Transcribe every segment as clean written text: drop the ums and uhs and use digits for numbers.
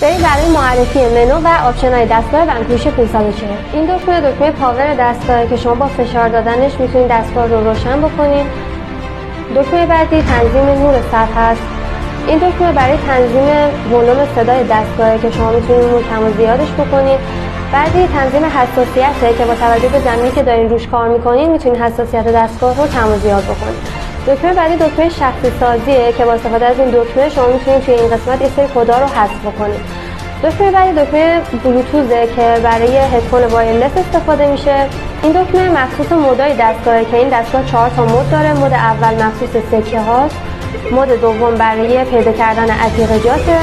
برید برای معرفی منو و آپشن‌های دستگاه ونکوش 540. این دکمه پاور دستگاهه که شما با فشار دادنش میتونید دستگاه رو روشن بکنید. دکمه بعدی تنظیم نور سطح هست. این دکمه برای تنظیم ولوم صدای دستگاهه که شما میتونید نور کم و زیادش بکنید. بعدی تنظیم حساسیته که با توجه به زمینی که دارین روش کار میکنین میتونید حساسیت دستگاه رو کم و زیاد بکنید. دکمه بعدی دکمه شخصی سازیه که با استفاده از این دکمه شما میتونید توی این قسمت یه سری کدا رو حذف بکنید. دکمه بعدی دکمه بلوتوزه که برای هدفون وایرلس استفاده میشه. این دکمه مخصوص مودای دستگاهه که این دستگاه 4 تا مود داره. مود اول مخصوص سکه هاست. مود دوم برای پیدا کردن عتیقجاته.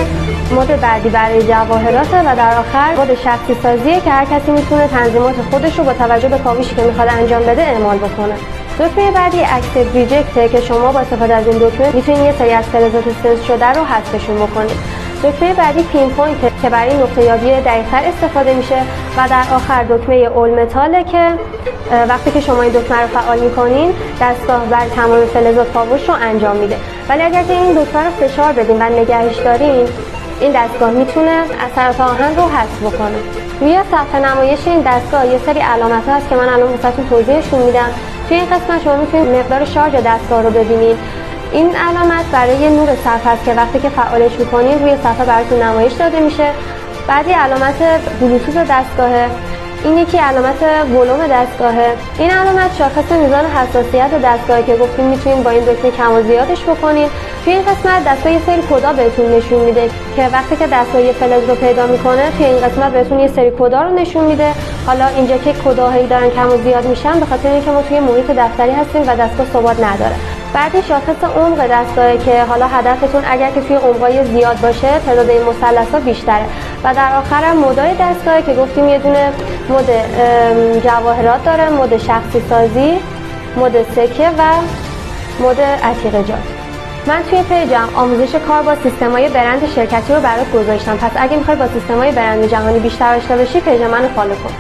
مود بعدی برای جواهراته و در آخر مود شخصی سازیه که هر کسی میتونه تنظیمات خودش رو با توجه به کاوشی که میخواد انجام بده اعمال بکنه. دکمه بعدی اکتیو ریجکته که شما با استفاده از این دکمه میتونید یه سری از فلزات سنس شده رو حذفشون بکنید. دکمه بعدی پین پوینت که برای نقطه یابی دقیق‌تر استفاده میشه و در آخر دکمه اول متاله که وقتی که شما این دکمه رو فعال میکنین دستگاه بر تمام فلزات کاوش رو انجام میده. ولی اگر که این دکمه رو فشار بدین و نگهش دارین این دستگاه میتونه اثرات آهن رو حذف بکنه. روی صفحه نمایش این دستگاه یه سری علامت هست که من الان واسهتون توضیحشون میدم. توی این قسمت شما میتونید مقدار شارژ دستگاه رو ببینید. این علامت برای نور صفحه است که وقتی که فعالش می‌کنید روی صفحه براتون نمایش داده میشه. بعدی علامت بلوتوث دستگاهه. این یکی علامت ولوم دستگاهه. این علامت شاخص میزان حساسیت دستگاهه که گفتیم میتونید با این دکمه کم و زیادش بکنید. توی این قسمت دستگاه یه سری کدا بهتون نشون میده که وقتی که دستگاه یه فلز رو پیدا میکنه توی این قسمت بهتون یه سری کدا رو نشون میده. حالا اینجا که کداهایی دارن کم و زیاد میشن به خاطر اینکه ما توی محیط دفتری هستیم و دستگاه ثبات نداره. بعدی شاخص عمق دستگاهه که حالا هدفتون اگر که توی عمقای زیاد باشه تعداد این مثلث‌ها بیشتره. و در آخر مودای دستگاهه که گفتیم یه دونه مود جواهرات داره، مود شخصی سازی، مود سکه و مود عتیقجات. من توی پیجم آموزش کار با سیستم‌های برند شرکتی رو برات گذاشتم. پس اگه می‌خوای با سیستم‌های برند جهانی بیشتر آشنا بشی پیج منو فالو کن.